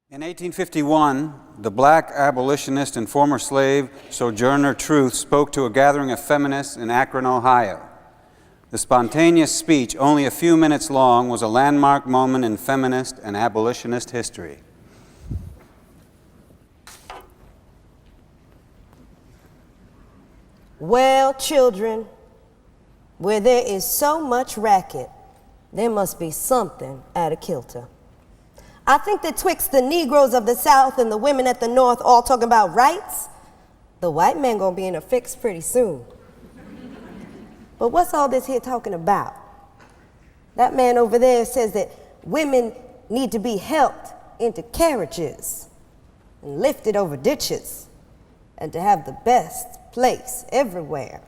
In 1851, the black abolitionist and former slave Sojourner Truth spoke to a gathering of feminists in Akron, Ohio. The spontaneous speech, only a few minutes long, was a landmark moment in feminist and abolitionist history. Well, children, where there is so much racket, there must be something out of kilter. I think that twixt the Negroes of the South and the women at the North all talking about rights, the white man gonna be in a fix pretty soon. But what's all this here talking about? That man over there says that women need to be helped into carriages and lifted over ditches and to have the best place everywhere.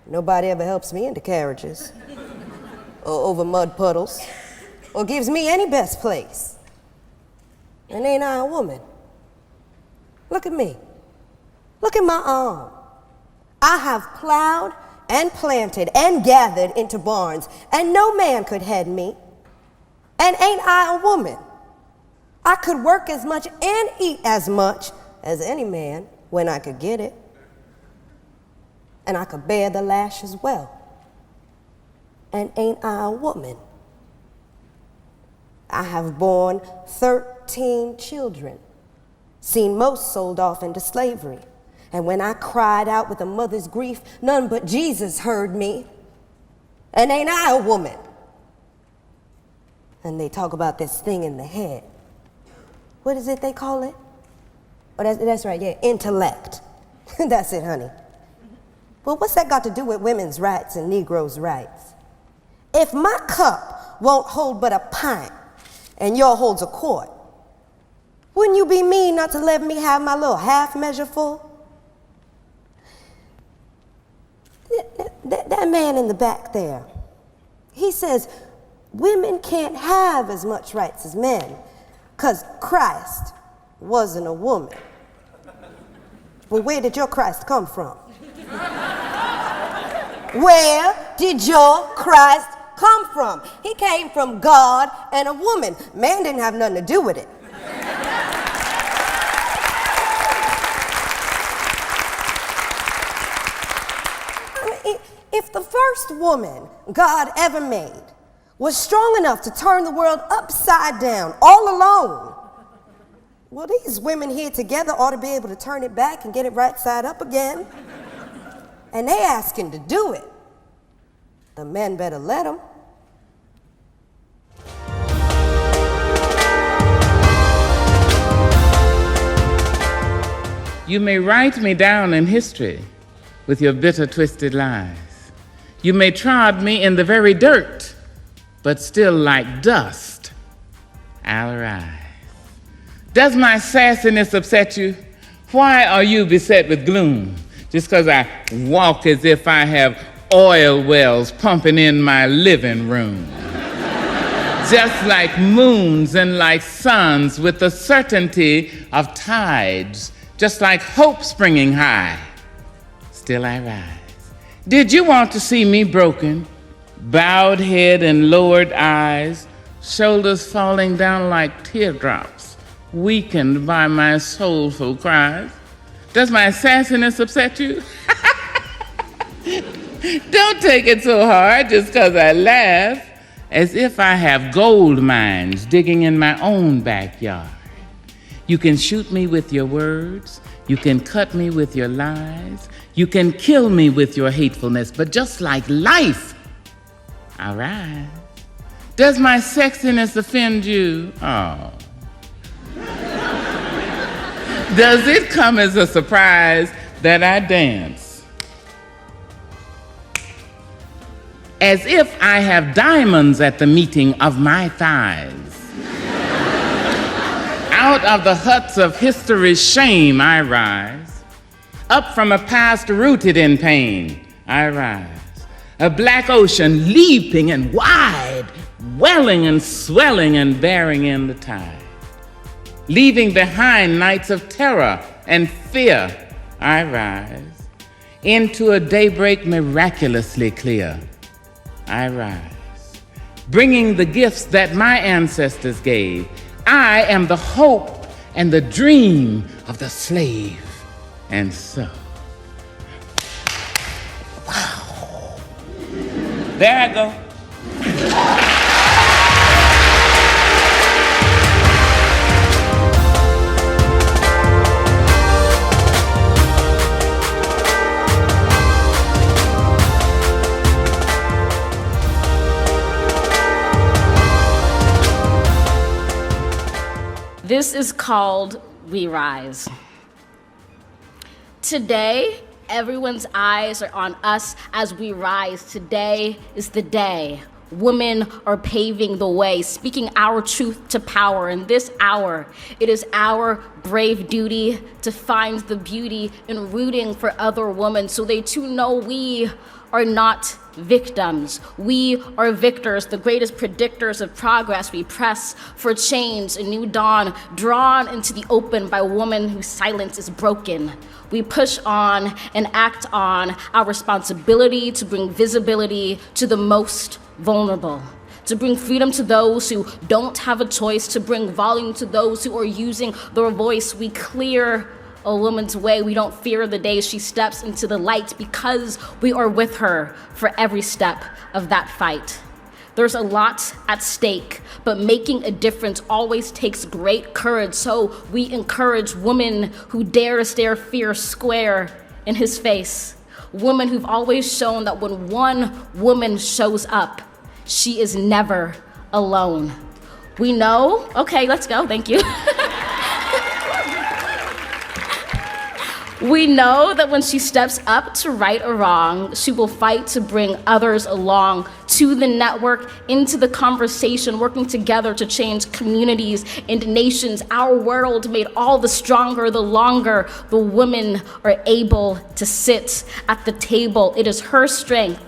Nobody ever helps me into carriages or over mud puddles or gives me any best place. And ain't I a woman? Look at me. Look at my arm. I have plowed and planted and gathered into barns, and no man could head me. And ain't I a woman? I could work as much and eat as much as any man when I could get it. And I could bear the lash as well. And ain't I a woman? I have borne 13 children, seen most sold off into slavery. And when I cried out with a mother's grief, none but Jesus heard me. And ain't I a woman? And they talk about this thing in the head. What is it they call it? Oh, that's right, yeah, intellect. That's it, honey. Well, what's that got to do with women's rights and Negroes' rights? If my cup won't hold but a pint and yours holds a quart, wouldn't you be mean not to let me have my little half measure full? That man in the back there, he says women can't have as much rights as men because Christ wasn't a woman. Well, where did your Christ come from? Where did your Christ come from? He came from God and a woman. Man didn't have nothing to do with it. If the first woman God ever made was strong enough to turn the world upside down all alone, well, these women here together ought to be able to turn it back and get it right side up again. And they asking to do it. The men better let them. You may write me down in history with your bitter, twisted lies. You may trod me in the very dirt, but still like dust, I'll rise. Does my sassiness upset you? Why are you beset with gloom? Just because I walk as if I have oil wells pumping in my living room. Just like moons and like suns with the certainty of tides, just like hope springing high, still I rise. Did you want to see me broken, bowed head and lowered eyes, shoulders falling down like teardrops, weakened by my soulful cries? Does my sassiness upset you? Don't take it so hard just because I laugh, as if I have gold mines digging in my own backyard. You can shoot me with your words, you can cut me with your lies, you can kill me with your hatefulness, but just like life, I rise. Does my sexiness offend you? Oh. Does it come as a surprise that I dance as if I have diamonds at the meeting of my thighs? Out of the huts of history's shame I rise. Up from a past rooted in pain I rise. A black ocean leaping and wide, welling and swelling and bearing in the tide. Leaving behind nights of terror and fear, I rise. Into a daybreak miraculously clear, I rise. bringing the gifts that my ancestors gave. I am the hope and the dream of the slave. And so, wow. There I go. This is called We Rise. Today, everyone's eyes are on us as we rise. Today is the day. Women are paving the way, speaking our truth to power. In this hour, it is our brave duty to find the beauty in rooting for other women so they too know we are not victims. We are victors, the greatest predictors of progress. We press for change, a new dawn, drawn into the open by women whose silence is broken. We push on and act on our responsibility to bring visibility to the most vulnerable, to bring freedom to those who don't have a choice, to bring volume to those who are using their voice. We clear a woman's way. We don't fear the day she steps into the light because we are with her for every step of that fight. There's a lot at stake, but making a difference always takes great courage. So we encourage women who dare stare fear square in his face. Women who've always shown that when one woman shows up, she is never alone. We know, okay, let's go, thank you. We know that when she steps up to right or wrong, she will fight to bring others along to the network, into the conversation, working together to change communities and nations. Our world made all the stronger the longer the women are able to sit at the table. It is her strength,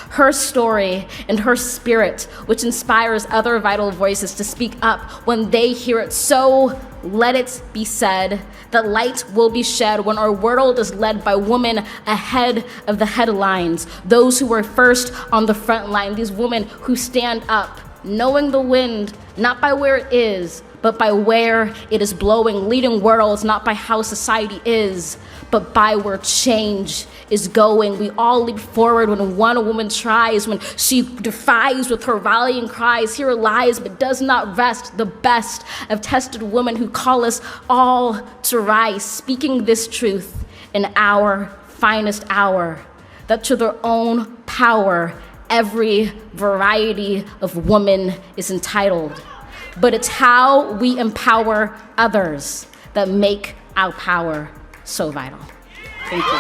her story, and her spirit which inspires other vital voices to speak up when they hear it. So let it be said that light will be shed when our world is led by women ahead of the headlines, those who were first on the front line, these women who stand up, knowing the wind, not by where it is, but by where it is blowing, leading worlds, not by how society is, but by where change is going. We all leap forward when one woman tries, when she defies with her rallying cries. Here lies, but does not rest, the best of tested women who call us all to rise, speaking this truth in our finest hour, that to their own power, every variety of woman is entitled. But it's how we empower others that make our power so vital. Thank you.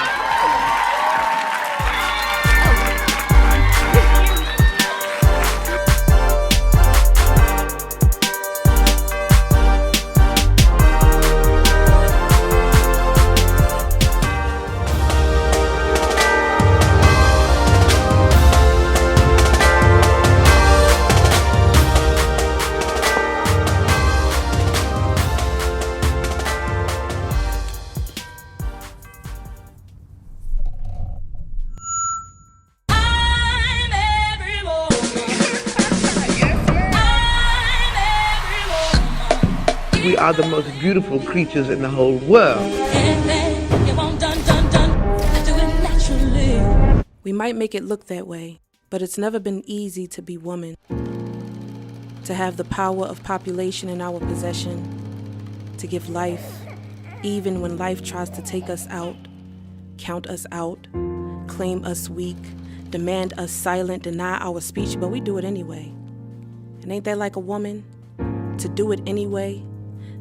We are the most beautiful creatures in the whole world. We might make it look that way, but it's never been easy to be woman. To have the power of population in our possession, to give life, even when life tries to take us out, count us out, claim us weak, demand us silent, deny our speech, but we do it anyway. And ain't that like a woman? To do it anyway,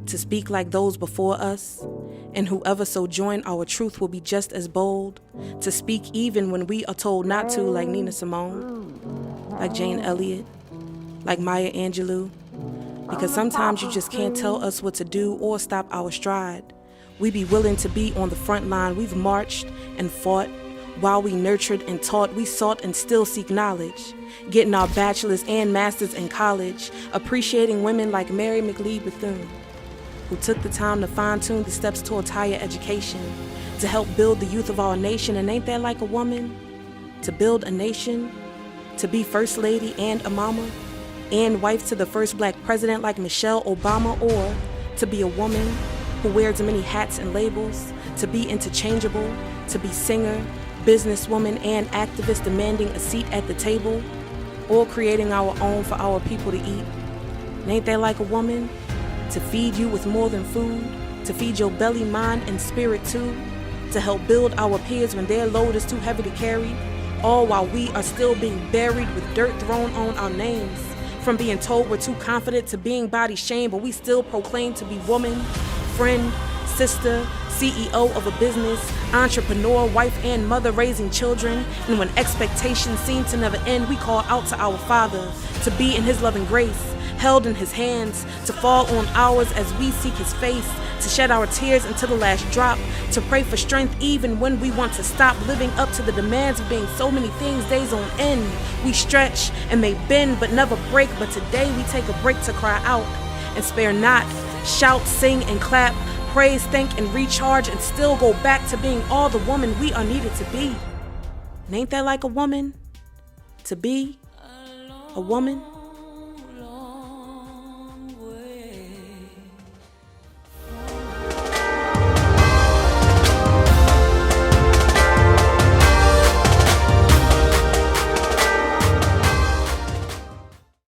to speak like those before us, and whoever so join our truth will be just as bold, to speak even when we are told not to, like Nina Simone, like Jane Elliott, like Maya Angelou, because sometimes you just can't tell us what to do or stop our stride. We be willing to be on the front line. We've marched and fought. While we nurtured and taught, we sought and still seek knowledge, getting our bachelor's and master's in college, appreciating women like Mary McLeod Bethune, who took the time to fine-tune the steps towards higher education, to help build the youth of our nation. And ain't that like a woman? To build a nation, to be first lady and a mama, and wife to the first black president like Michelle Obama, or to be a woman who wears many hats and labels, to be interchangeable, to be singer, businesswoman, and activist demanding a seat at the table, or creating our own for our people to eat. And ain't that like a woman? To feed you with more than food, to feed your belly, mind, and spirit too, to help build our peers when their load is too heavy to carry, all while we are still being buried with dirt thrown on our names. From being told we're too confident to being body shamed, but we still proclaim to be woman, friend, sister, CEO of a business, entrepreneur, wife, and mother raising children. And when expectations seem to never end, we call out to our Father to be in His loving grace, held in His hands, to fall on ours as we seek His face, to shed our tears until the last drop, to pray for strength even when we want to stop living up to the demands of being so many things days on end. We stretch and may bend but never break, but today we take a break to cry out and spare not, shout, sing, and clap, praise, thank, and recharge, and still go back to being all the woman we are needed to be. And ain't that like a woman? To be a woman?